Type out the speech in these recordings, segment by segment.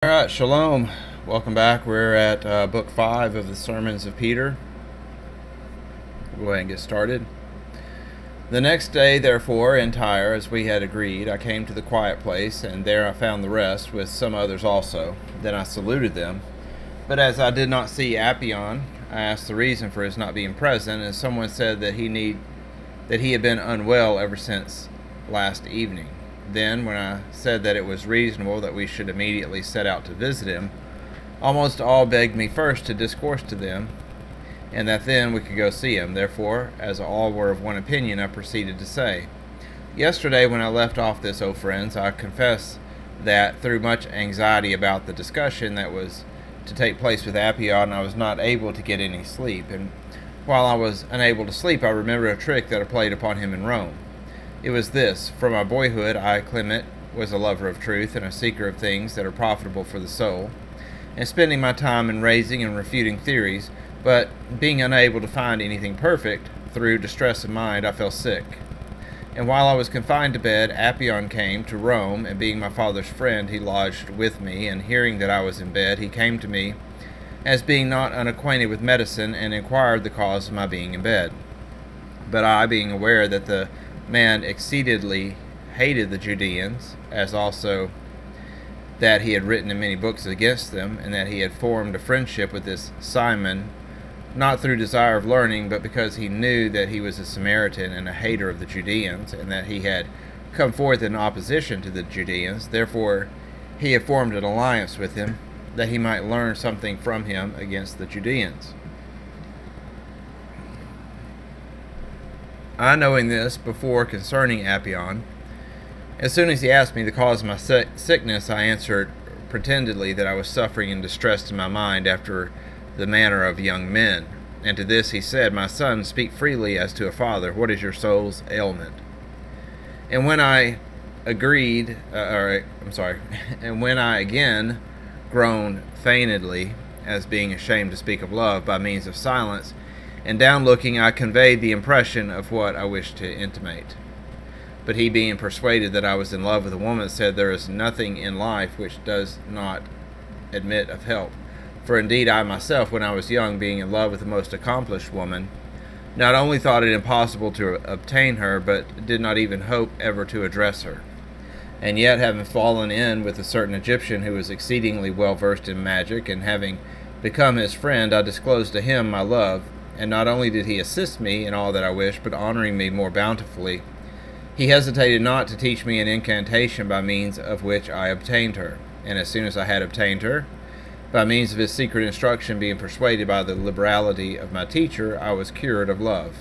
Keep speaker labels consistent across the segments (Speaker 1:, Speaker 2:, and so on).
Speaker 1: All right, shalom. Welcome back. We're at book 5 of the Sermons of Peter. We'll go ahead and get started. The next day, therefore, in Tyre, as we had agreed, I came to the quiet place, and there I found the rest, with some others also. Then I saluted them. But as I did not see Appion, I asked the reason for his not being present, and someone said that he had been unwell ever since last evening. Then, when I said that it was reasonable that we should immediately set out to visit him, almost all begged me first to discourse to them, and that then we could go see him. Therefore, as all were of one opinion, I proceeded to say, Yesterday, when I left off this, O friends, I confess that through much anxiety about the discussion that was to take place with Appion, I was not able to get any sleep. And while I was unable to sleep, I remembered a trick that I played upon him in Rome. It was this: from my boyhood, I, Clement, was a lover of truth and a seeker of things that are profitable for the soul, and spending my time in raising and refuting theories, but being unable to find anything perfect, through distress of mind I fell sick. And while I was confined to bed, Appion came to Rome, and being my father's friend, he lodged with me, and hearing that I was in bed, he came to me, as being not unacquainted with medicine, and inquired the cause of my being in bed. But I, being aware that the man exceedingly hated the Judeans, as also that he had written in many books against them, and that he had formed a friendship with this Simon, not through desire of learning, but because he knew that he was a Samaritan and a hater of the Judeans, and that he had come forth in opposition to the Judeans. Therefore he had formed an alliance with him, that he might learn something from him against the Judeans. I, knowing this before concerning Appion, as soon as he asked me the cause of my sickness, I answered pretendedly that I was suffering and distressed in my mind after the manner of young men. And to this he said, My son, speak freely as to a father. What is your soul's ailment? And when I and when I again groaned feignedly, as being ashamed to speak of love by means of silence, and down looking, I conveyed the impression of what I wished to intimate. But he, being persuaded that I was in love with a woman, said, There is nothing in life which does not admit of help. For indeed I myself, when I was young, being in love with a most accomplished woman, not only thought it impossible to obtain her, but did not even hope ever to address her. And yet, having fallen in with a certain Egyptian who was exceedingly well versed in magic, and having become his friend, I disclosed to him my love. And not only did he assist me in all that I wished, but honoring me more bountifully, he hesitated not to teach me an incantation by means of which I obtained her. And as soon as I had obtained her, by means of his secret instruction, being persuaded by the liberality of my teacher, I was cured of love.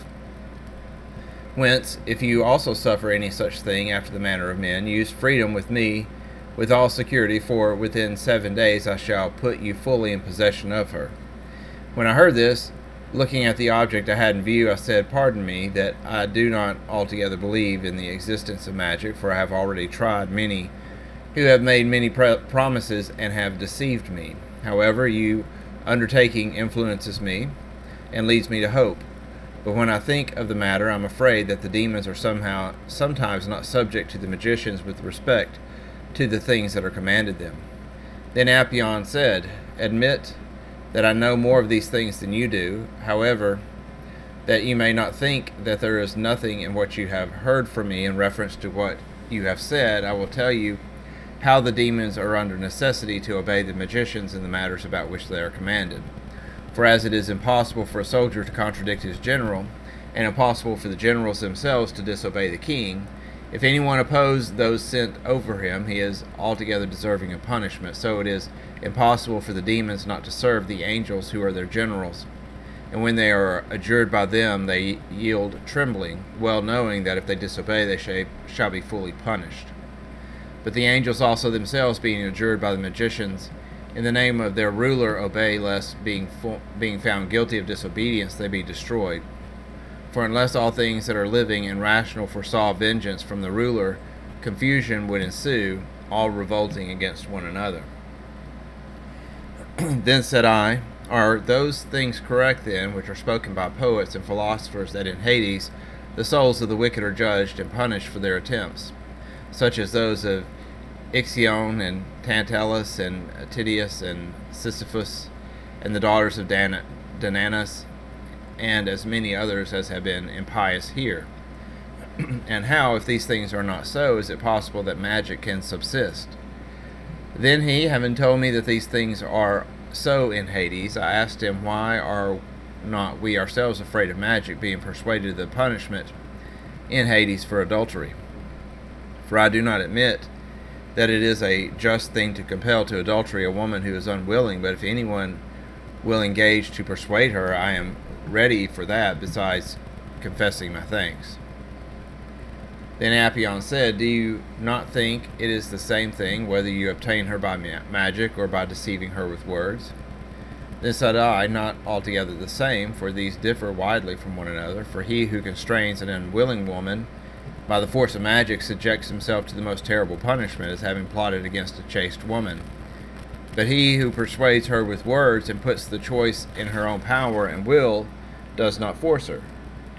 Speaker 1: Whence, if you also suffer any such thing after the manner of men, use freedom with me with all security, for within 7 days I shall put you fully in possession of her. When I heard this, looking at the object I had in view, I said, Pardon me, that I do not altogether believe in the existence of magic, for I have already tried many who have made many promises and have deceived me. However, your undertaking influences me and leads me to hope. But when I think of the matter, I am afraid that the demons are sometimes not subject to the magicians with respect to the things that are commanded them. Then Appion said, Admit that I know more of these things than you do. However, that you may not think that there is nothing in what you have heard from me in reference to what you have said, I will tell you how the demons are under necessity to obey the magicians in the matters about which they are commanded. For as it is impossible for a soldier to contradict his general, and impossible for the generals themselves to disobey the king, if anyone oppose those sent over him, he is altogether deserving of punishment. So it is impossible for the demons not to serve the angels who are their generals. And when they are adjured by them, they yield trembling, well knowing that if they disobey, they shall be fully punished. But the angels also themselves, being adjured by the magicians, in the name of their ruler obey, lest being found guilty of disobedience, they be destroyed. For unless all things that are living and rational foresaw vengeance from the ruler, confusion would ensue, all revolting against one another. Then said I, Are those things correct then, which are spoken by poets and philosophers, that in Hades the souls of the wicked are judged and punished for their attempts, such as those of Ixion and Tantalus and Titius and Sisyphus and the daughters of Dananas, and as many others as have been impious here? And how, if these things are not so, is it possible that magic can subsist? Then he, having told me that these things are so in Hades, I asked him, why are not we ourselves afraid of magic being persuaded of the punishment in Hades for adultery? For I do not admit that it is a just thing to compel to adultery a woman who is unwilling, but if anyone will engage to persuade her, I am ready for that, besides confessing my thanks. Then Apion said, do you not think it is the same thing whether you obtain her by magic or by deceiving her with words? Then said I, not altogether the same, for these differ widely from one another. For he who constrains an unwilling woman by the force of magic subjects himself to the most terrible punishment, as having plotted against a chaste woman. But he who persuades her with words and puts the choice in her own power and will does not force her.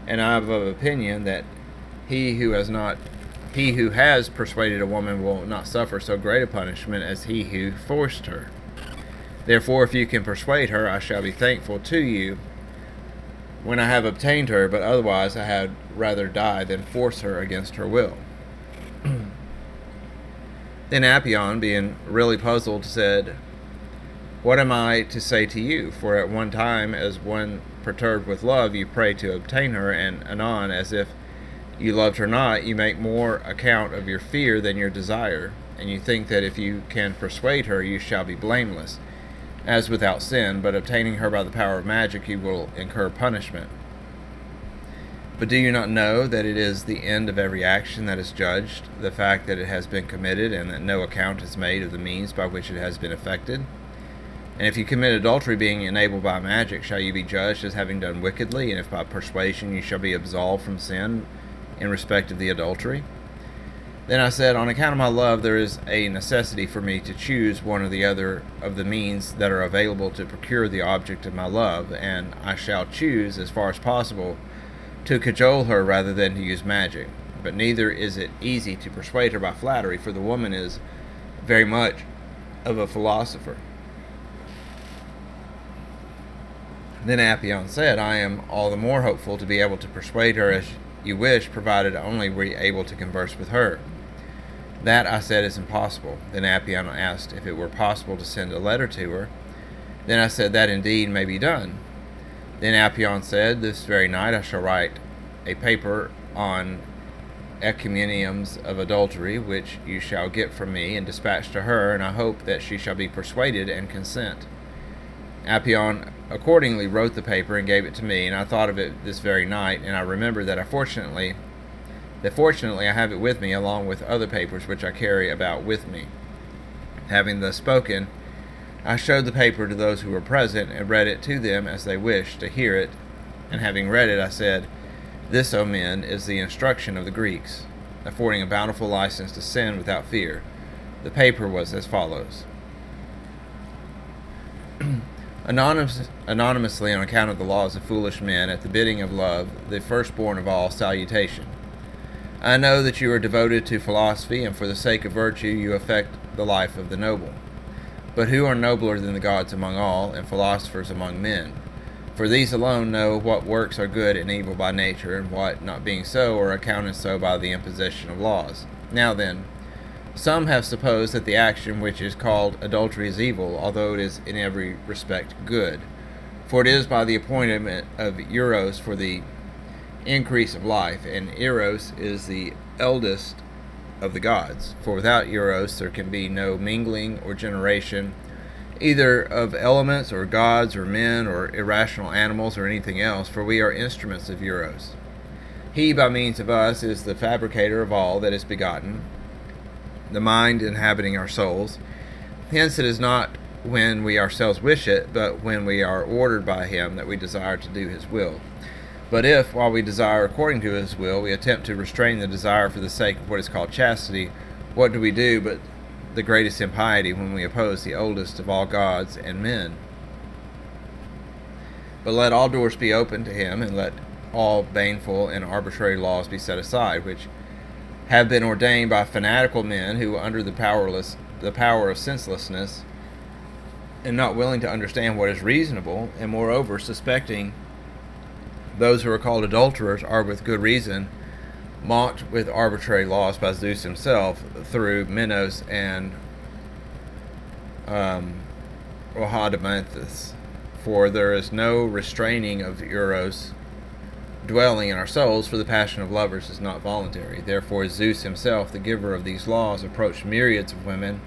Speaker 1: And I am of opinion that he who has persuaded a woman will not suffer so great a punishment as he who forced her. Therefore, if you can persuade her, I shall be thankful to you when I have obtained her, but otherwise I had rather die than force her against her will. Then Apion, being really puzzled, said, what am I to say to you? For at one time, as one perturbed with love, you pray to obtain her, and anon, as if you loved her not, you make more account of your fear than your desire, and you think that if you can persuade her, you shall be blameless, as without sin, but obtaining her by the power of magic, you will incur punishment. But do you not know that it is the end of every action that is judged, the fact that it has been committed, and that no account is made of the means by which it has been effected? And if you commit adultery being enabled by magic, shall you be judged as having done wickedly, and if by persuasion you shall be absolved from sin in respect of the adultery? Then I said, on account of my love, there is a necessity for me to choose one or the other of the means that are available to procure the object of my love, and I shall choose, as far as possible, to cajole her rather than to use magic. But neither is it easy to persuade her by flattery, for the woman is very much of a philosopher. Then Apion said, I am all the more hopeful to be able to persuade her as you wish, provided only we able to converse with her. That, I said, is impossible. Then Apion asked if it were possible to send a letter to her. Then I said, that indeed may be done. Then Apion said, this very night I shall write a paper on encomiums of adultery, which you shall get from me and dispatch to her, and I hope that she shall be persuaded and consent. Apion accordingly wrote the paper and gave it to me, and I thought of it this very night, and I remembered that fortunately I have it with me, along with other papers which I carry about with me. Having thus spoken, I showed the paper to those who were present, and read it to them as they wished to hear it. And having read it, I said, this, O men, is the instruction of the Greeks, affording a bountiful license to sin without fear. The paper was as follows. Anonymously, on account of the laws of foolish men, at the bidding of love, the firstborn of all, salutation. I know that you are devoted to philosophy, and for the sake of virtue you affect the life of the noble. But who are nobler than the gods among all, and philosophers among men? For these alone know what works are good and evil by nature, and what, not being so, are accounted so by the imposition of laws. Now then, some have supposed that the action which is called adultery is evil, although it is in every respect good. For it is by the appointment of Eros for the increase of life, and Eros is the eldest of the gods. For without Eros there can be no mingling or generation, either of elements or gods or men or irrational animals or anything else, for we are instruments of Eros. He, by means of us, is the fabricator of all that is begotten, the mind inhabiting our souls. Hence it is not when we ourselves wish it, but when we are ordered by him that we desire to do his will. But if, while we desire according to his will, we attempt to restrain the desire for the sake of what is called chastity, what do we do but the greatest impiety when we oppose the oldest of all gods and men? But let all doors be open to him, and let all baneful and arbitrary laws be set aside, which have been ordained by fanatical men who, under the the power of senselessness, and not willing to understand what is reasonable, and moreover suspecting those who are called adulterers are with good reason mocked with arbitrary laws by Zeus himself through Minos and Rhadamanthus. For there is no restraining of Eros dwelling in our souls, for the passion of lovers is not voluntary. Therefore Zeus himself, the giver of these laws, approached myriads of women,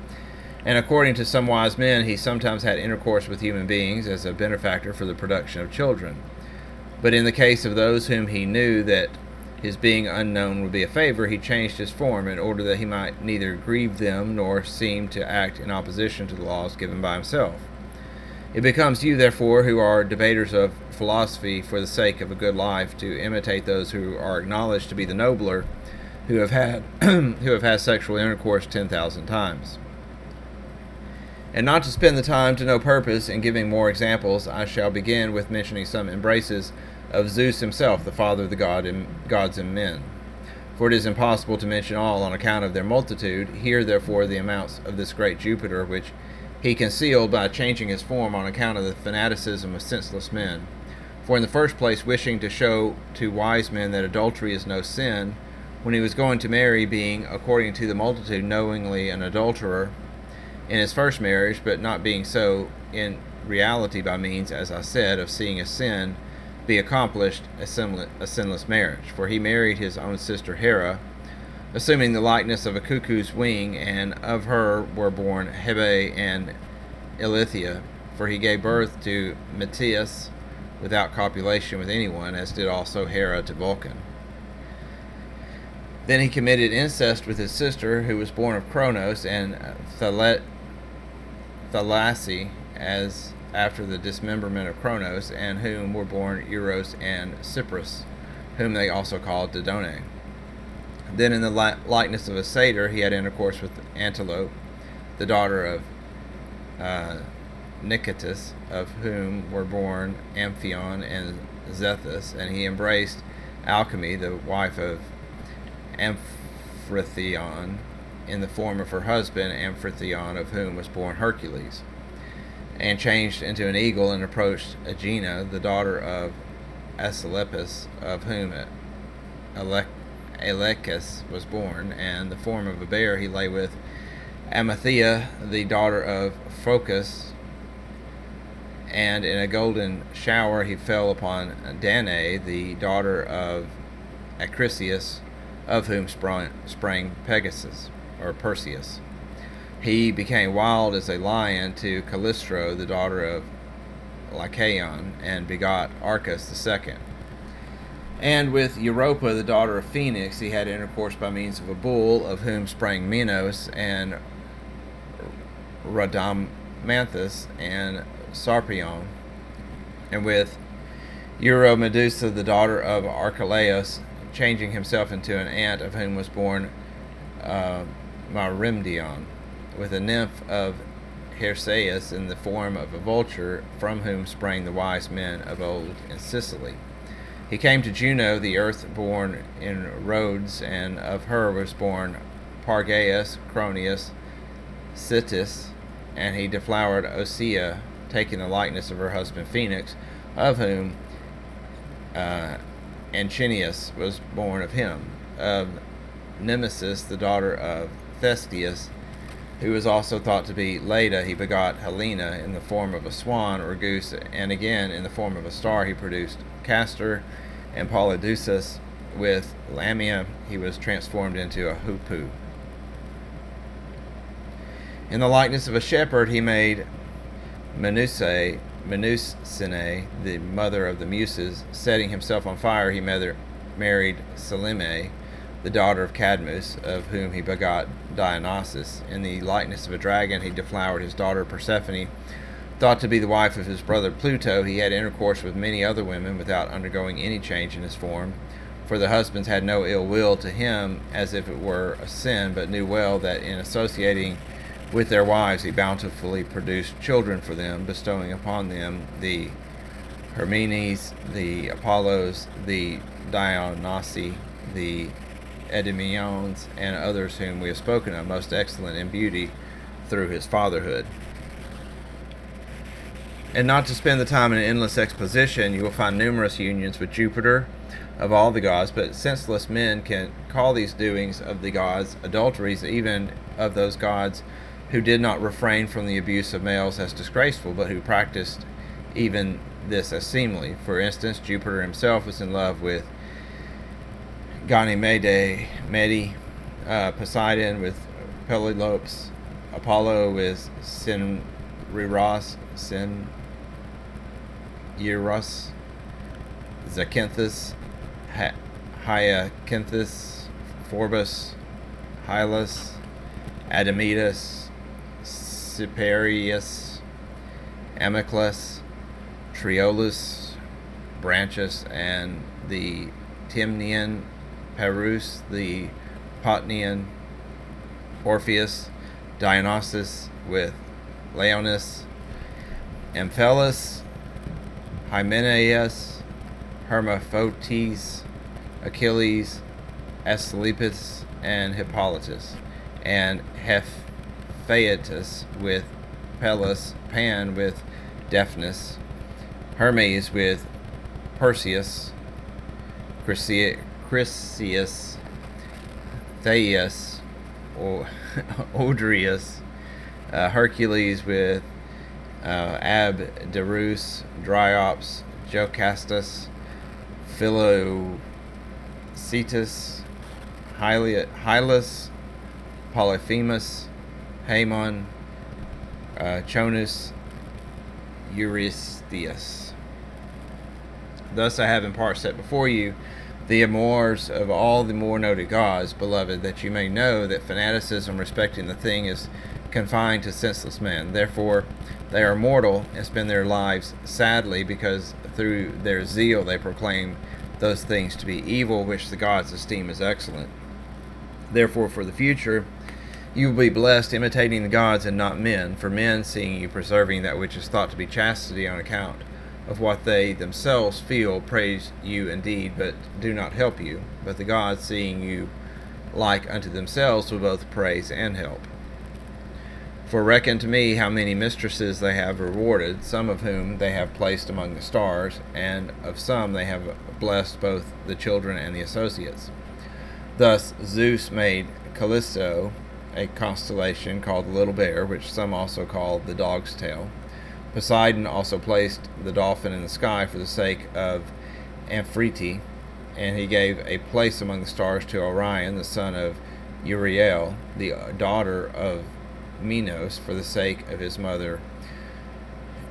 Speaker 1: and according to some wise men, he sometimes had intercourse with human beings as a benefactor for the production of children. But in the case of those whom he knew that his being unknown would be a favor, he changed his form in order that he might neither grieve them nor seem to act in opposition to the laws given by himself. It becomes you, therefore, who are debaters of philosophy for the sake of a good life, to imitate those who are acknowledged to be the nobler, who have had sexual intercourse 10,000 times. And not to spend the time to no purpose in giving more examples, I shall begin with mentioning some embraces of Zeus himself, the father of the gods and men. For it is impossible to mention all on account of their multitude. Here, therefore, the amounts of this great Jupiter, which he concealed by changing his form on account of the fanaticism of senseless men. For in the first place, wishing to show to wise men that adultery is no sin, when he was going to marry, being, according to the multitude, knowingly an adulterer in his first marriage, but not being so in reality by means, as I said, of seeing a sin be accomplished, a sinless marriage. For he married his own sister Hera, assuming the likeness of a cuckoo's wing, and of her were born Hebe and Ilithia, for he gave birth to Meteus without copulation with anyone, as did also Hera to Vulcan. Then he committed incest with his sister, who was born of Cronos and Thalassa, as after the dismemberment of Cronos, and whom were born Eros and Cyprus, whom they also called Dodone. Then in the likeness of a satyr he had intercourse with Antelope, the daughter of Nicetus, of whom were born Amphion and Zethus, and he embraced Alchemy, the wife of Amphitryon, in the form of her husband Amphitryon, of whom was born Hercules, and changed into an eagle and approached Aegina, the daughter of Asclepius, of whom Alecus was born, and the form of a bear he lay with Amathea, the daughter of Phocus, and in a golden shower he fell upon Danae, the daughter of Acrisius, of whom sprang Pegasus, or Perseus. He became wild as a lion to Callistro, the daughter of Lycaon, and begot Arcas the second. And with Europa, the daughter of Phoenix, he had intercourse by means of a bull, of whom sprang Minos and Rhadamanthus and Sarpeion. And with Euromedusa, the daughter of Archelaus, changing himself into an ant, of whom was born Merimdion, with a nymph of Hersaeus in the form of a vulture, from whom sprang the wise men of old in Sicily. He came to Juno, the earth born in Rhodes, and of her was born Pargaeus, Cronius, Citis, and he deflowered Osea, taking the likeness of her husband Phoenix, of whom Anchinius was born of him. Of Nemesis, the daughter of Thestius, who was also thought to be Leda, he begot Helena in the form of a swan or goose, and again in the form of a star he produced Castor, and Polydeuces. With Lamia he was transformed into a hoopoe. In the likeness of a shepherd he made Menusine, the mother of the Muses. Setting himself on fire, he married Selene, the daughter of Cadmus, of whom he begot Dionysus. In the likeness of a dragon he deflowered his daughter Persephone, thought to be the wife of his brother Pluto. He had intercourse with many other women without undergoing any change in his form, for the husbands had no ill will to him as if it were a sin, but knew well that in associating with their wives he bountifully produced children for them, bestowing upon them the Hermenes, the Apollos, the Dionysi, the Endymions, and others whom we have spoken of, most excellent in beauty, through his fatherhood. And not to spend the time in an endless exposition, you will find numerous unions with Jupiter of all the gods, but senseless men can call these doings of the gods adulteries, even of those gods who did not refrain from the abuse of males as disgraceful, but who practiced even this as seemly. For instance, Jupiter himself was in love with Ganymede, Poseidon with Peloponnese, Apollo with Cineiros, Zacynthus, Hyacinthus, Phorbus, Hylas, Admetus, Cyperius, Amyclus, Triolus, Branchus, and the Timnian, Perus, the Potnian, Orpheus, Dionysus with Leonis, Amphelus, Hymenaeus, Hermaphotes, Achilles, Asclepius, and Hippolytus, and Hephaestus with Pelus, Pan with Daphnis, Hermes with Perseus, Chrysius, Thais, Odrius, Hercules with Abderus, Dryops, Jocastus, Philocetus, Hylas, Polyphemus, Haemon, Chonus, Eurystheus. Thus I have in part set before you the amours of all the more noted gods, beloved, that you may know that fanaticism respecting the thing is confined to senseless men. Therefore they are mortal and spend their lives sadly, because through their zeal they proclaim those things to be evil which the gods esteem as excellent. Therefore for the future you will be blessed, imitating the gods and not men, for men, seeing you preserving that which is thought to be chastity on account of what they themselves feel, praise you indeed, but do not help you. But the gods, seeing you like unto themselves, will both praise and help. For reckon to me how many mistresses they have rewarded, some of whom they have placed among the stars, and of some they have blessed both the children and the associates. Thus Zeus made Callisto a constellation called the Little Bear, which some also call the Dog's Tail. Poseidon also placed the dolphin in the sky for the sake of Amphitrite, and he gave a place among the stars to Orion, the son of Uriel, the daughter of Minos, for the sake of his mother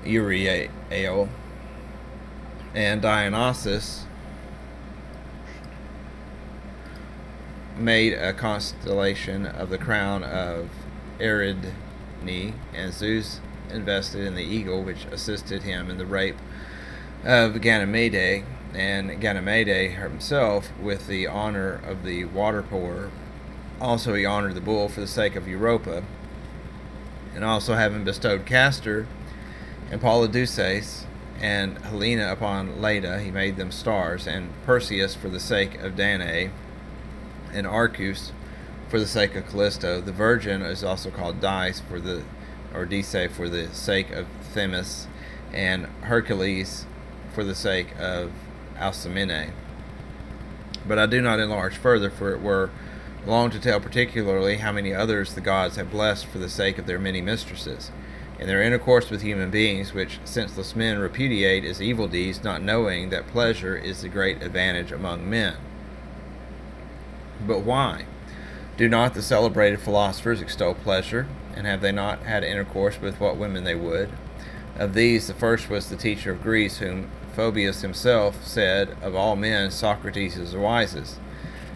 Speaker 1: Uriel. And Dionysus made a constellation of the crown of Eridne, and Zeus invested in the eagle which assisted him in the rape of Ganymede, and Ganymede himself with the honor of the water pourer. Also he honored the bull for the sake of Europa, and also having bestowed Castor and Polydeuces and Helena upon Leda, he made them stars, and Perseus for the sake of Danae, and Arcus for the sake of Callisto. The virgin is also called Dice for the sake of Themis, and Hercules for the sake of Alcmene. But I do not enlarge further, for it were long to tell particularly how many others the gods have blessed for the sake of their many mistresses, in their intercourse with human beings, which senseless men repudiate as evil deeds, not knowing that pleasure is the great advantage among men. But why? Do not the celebrated philosophers extol pleasure, and have they not had intercourse with what women they would? Of these the first was the teacher of Greece, whom Phoebus himself said, of all men Socrates is the wisest.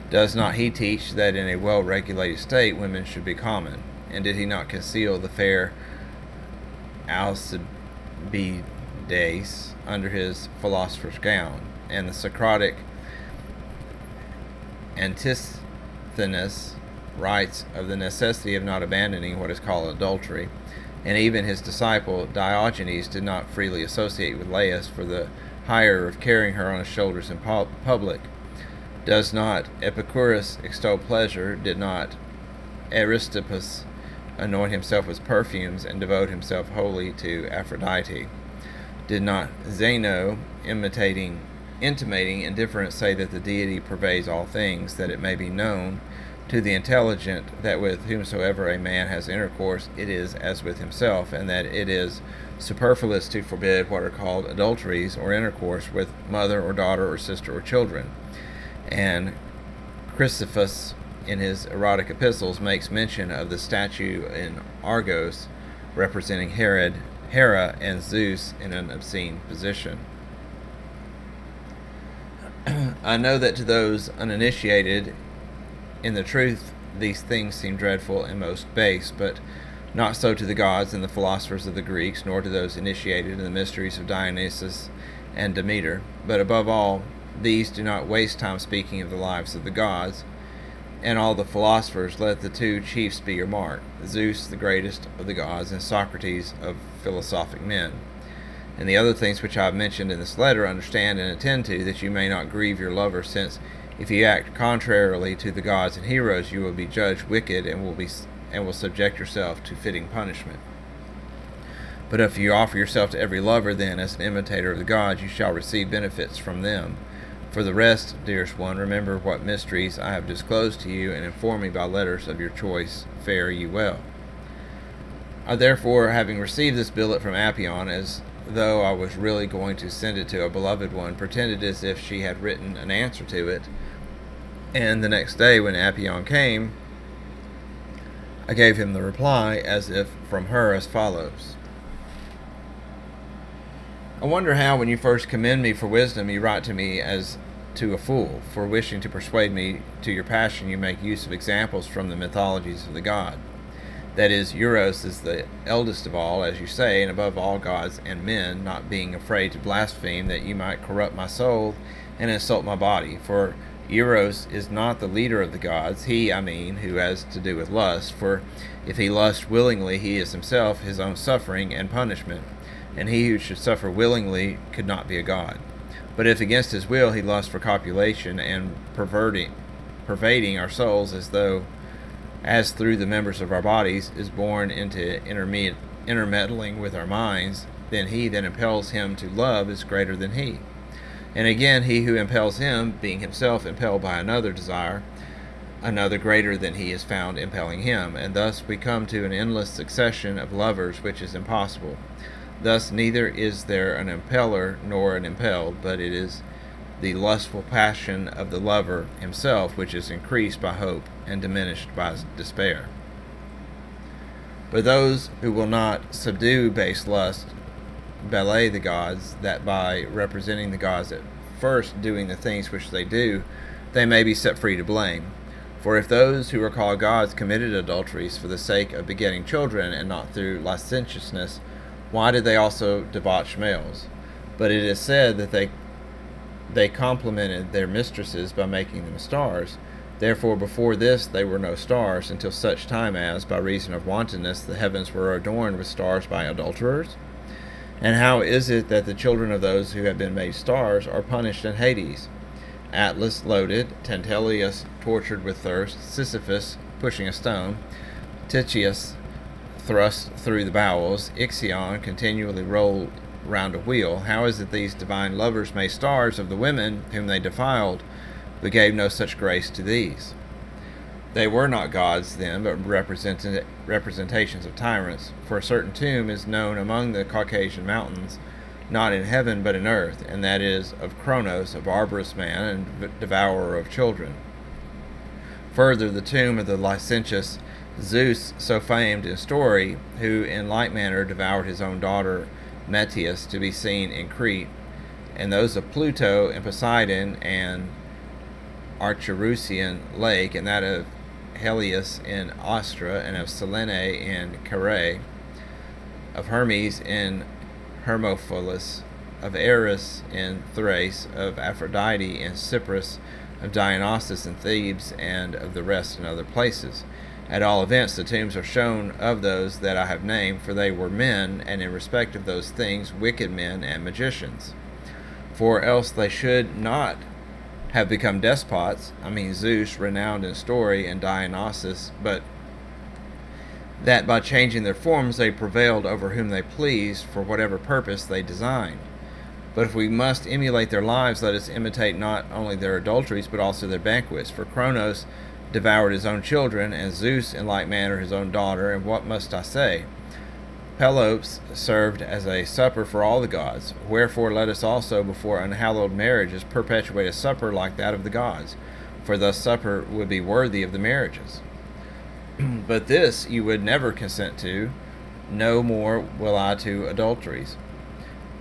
Speaker 1: Does not he teach that in a well-regulated state women should be common? And did he not conceal the fair Alcibiades under his philosopher's gown, and the Socratic Antisthenes writes of the necessity of not abandoning what is called adultery, and even his disciple Diogenes did not freely associate with Laius for the hire of carrying her on his shoulders in public. Does not Epicurus extol pleasure? Did not Aristippus anoint himself with perfumes and devote himself wholly to Aphrodite? Did not Zeno, intimating indifference, say that the deity pervades all things, that it may be known to the intelligent that with whomsoever a man has intercourse it is as with himself, and that it is superfluous to forbid what are called adulteries or intercourse with mother or daughter or sister or children? And Chrysippus, in his erotic epistles, makes mention of the statue in Argos representing Hera and Zeus in an obscene position. I know that to those uninitiated in the truth these things seem dreadful and most base, but not so to the gods and the philosophers of the Greeks, nor to those initiated in the mysteries of Dionysus and Demeter. But above all, these do not waste time speaking of the lives of the gods, and all the philosophers. Let the two chiefs be your mark, Zeus, the greatest of the gods, and Socrates of philosophic men. And the other things which I have mentioned in this letter understand and attend to, that you may not grieve your lover, since if you act contrarily to the gods and heroes, you will be judged wicked and will subject yourself to fitting punishment. But if you offer yourself to every lover, then as an imitator of the gods, you shall receive benefits from them. For the rest, dearest one, remember what mysteries I have disclosed to you, and inform me by letters of your choice. Fare ye well. I therefore, having received this billet from Apion, as though I was really going to send it to a beloved one, pretended as if she had written an answer to it. And the next day, when Apion came, I gave him the reply, as if from her, as follows. I wonder how, when you first commend me for wisdom, you write to me as to a fool. For wishing to persuade me to your passion, you make use of examples from the mythologies of the god. That is, Eros is the eldest of all, as you say, and above all gods and men, not being afraid to blaspheme, that you might corrupt my soul and insult my body. For Eros is not the leader of the gods, he, I mean, who has to do with lust. For if he lusts willingly, he is himself his own suffering and punishment, and he who should suffer willingly could not be a god. But if against his will he lusts for copulation and pervading our souls, as through the members of our bodies is born into intermeddling with our minds, then he that impels him to love is greater than he. And again, he who impels him, being himself impelled by another desire, another greater than he is found impelling him. And thus we come to an endless succession of lovers, which is impossible. Thus neither is there an impeller nor an impelled, but it is the lustful passion of the lover himself, which is increased by hope and diminished by despair. But those who will not subdue base lust belie the gods, that by representing the gods at first doing the things which they do, they may be set free to blame. For if those who are called gods committed adulteries for the sake of begetting children, and not through licentiousness, why did they also debauch males? But it is said that they complimented their mistresses by making them stars. Therefore before this they were no stars, until such time as, by reason of wantonness, the heavens were adorned with stars by adulterers. And how is it that the children of those who have been made stars are punished in Hades? Atlas loaded, Tantalus tortured with thirst, Sisyphus pushing a stone, Titius thrust through the bowels, Ixion continually rolled round a wheel. How is it these divine lovers made stars of the women whom they defiled, but gave no such grace to these? They were not gods then, but representations of tyrants. For a certain tomb is known among the Caucasian mountains, not in heaven but in earth, and that is of Kronos, a barbarous man and devourer of children. Further, the tomb of the licentious Zeus, so famed in story, who in like manner devoured his own daughter Metis, to be seen in Crete, and those of Pluto and Poseidon and Archerusian lake, and that of Helios in Ostra, and of Selene in Caere, of Hermes in Hermopolis, of Eris in Thrace, of Aphrodite in Cyprus, of Dionysus in Thebes, and of the rest in other places. At all events, the tombs are shown of those that I have named, for they were men, and in respect of those things wicked men and magicians. For else they should not have become despots, I mean Zeus, renowned in story, and Dionysus, but that by changing their forms they prevailed over whom they pleased for whatever purpose they designed. But if we must emulate their lives, let us imitate not only their adulteries, but also their banquets. For Cronos devoured his own children, and Zeus in like manner his own daughter. And what must I say? Pelops served as a supper for all the gods. Wherefore let us also before unhallowed marriages perpetuate a supper like that of the gods, for thus supper would be worthy of the marriages. But this you would never consent to, no more will I to adulteries.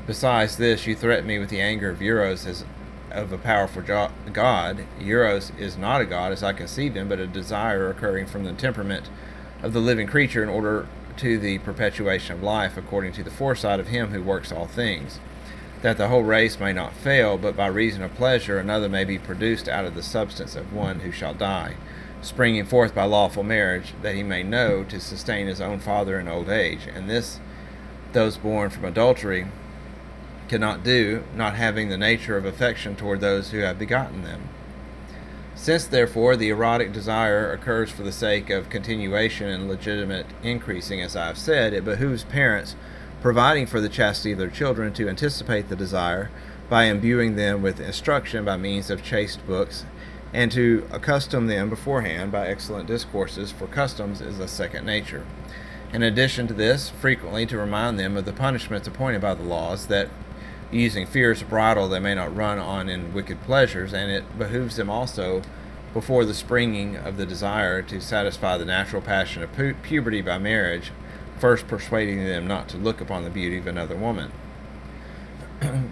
Speaker 1: Besides this, you threaten me with the anger of Eros as of a powerful god. Eros is not a god as I conceive him, but a desire occurring from the temperament of the living creature in order to the perpetuation of life, according to the foresight of him who works all things, that the whole race may not fail, but by reason of pleasure another may be produced out of the substance of one who shall die, springing forth by lawful marriage, that he may know to sustain his own father in old age. And this those born from adultery cannot do, not having the nature of affection toward those who have begotten them. Since, therefore, the erotic desire occurs for the sake of continuation and legitimate increasing, as I have said, it behooves parents, providing for the chastity of their children, to anticipate the desire by imbuing them with instruction by means of chaste books, and to accustom them beforehand by excellent discourses, for customs is a second nature. In addition to this, frequently to remind them of the punishments appointed by the laws, that using fear as a bridle they may not run on in wicked pleasures, and it behooves them also before the springing of the desire to satisfy the natural passion of puberty by marriage, first persuading them not to look upon the beauty of another woman.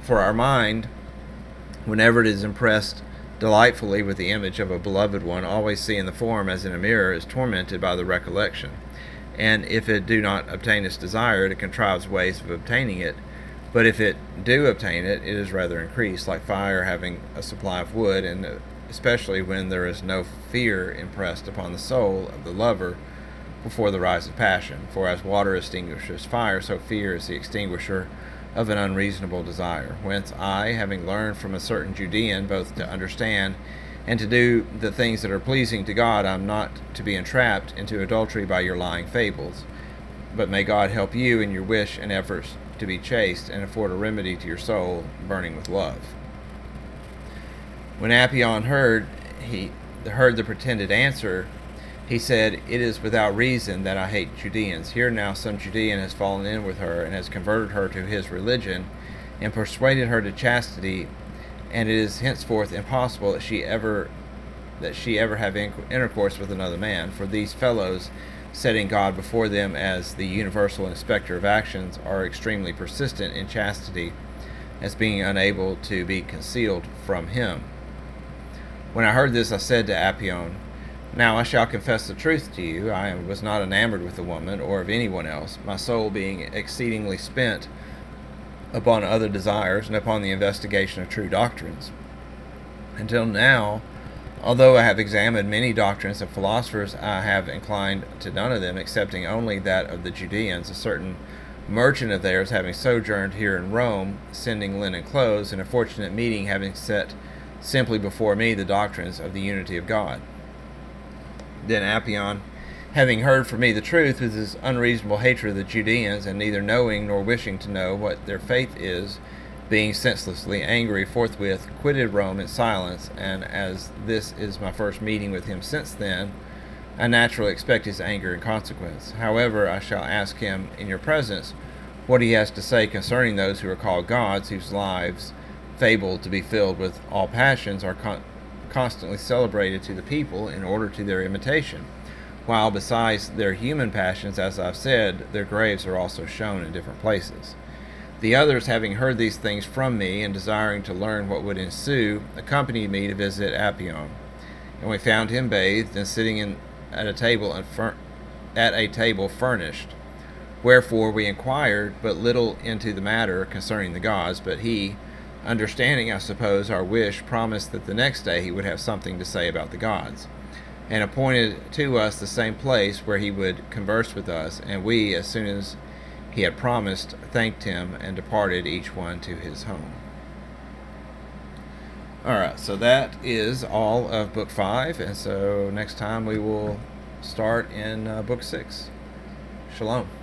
Speaker 1: For our mind, whenever it is impressed delightfully with the image of a beloved one, always seeing the form as in a mirror, is tormented by the recollection, and if it do not obtain its desire, it contrives ways of obtaining it. But if it do obtain it, it is rather increased, like fire having a supply of wood, and especially when there is no fear impressed upon the soul of the lover before the rise of passion. For as water extinguishes fire, so fear is the extinguisher of an unreasonable desire. Whence I, having learned from a certain Judean both to understand and to do the things that are pleasing to God, I am not to be entrapped into adultery by your lying fables. But may God help you in your wish and efforts to be chaste, and afford a remedy to your soul burning with love. When Apion heard the pretended answer, he said, It is without reason that I hate Judeans. Here now some Judean has fallen in with her, and has converted her to his religion, and persuaded her to chastity, and it is henceforth impossible that she ever have intercourse with another man. For these fellows, setting God before them as the universal inspector of actions, are extremely persistent in chastity, as being unable to be concealed from him. When I heard this, I said to Apion, Now I shall confess the truth to you. I was not enamored with the woman, or of anyone else, my soul being exceedingly spent upon other desires, and upon the investigation of true doctrines. Until now, although I have examined many doctrines of philosophers, I have inclined to none of them, excepting only that of the Judeans. A certain merchant of theirs, having sojourned here in Rome, sending linen clothes, and a fortunate meeting, having set simply before me the doctrines of the unity of God. Then Apion, having heard from me the truth, with his unreasonable hatred of the Judeans, and neither knowing nor wishing to know what their faith is, being senselessly angry, forthwith quitted Rome in silence. And as this is my first meeting with him since then, I naturally expect his anger in consequence. However, I shall ask him in your presence what he has to say concerning those who are called gods, whose lives, fabled to be filled with all passions, are constantly celebrated to the people in order to their imitation, while besides their human passions, as I've said, their graves are also shown in different places. The others, having heard these things from me, and desiring to learn what would ensue, accompanied me to visit Apion. And we found him bathed, and sitting at a table furnished. Wherefore we inquired but little into the matter concerning the gods, but he, understanding, I suppose, our wish, promised that the next day he would have something to say about the gods, and appointed to us the same place where he would converse with us. And we, as soon as he had promised, thanked him, and departed each one to his home. Alright, so that is all of Book 5, and so next time we will start in Book 6. Shalom.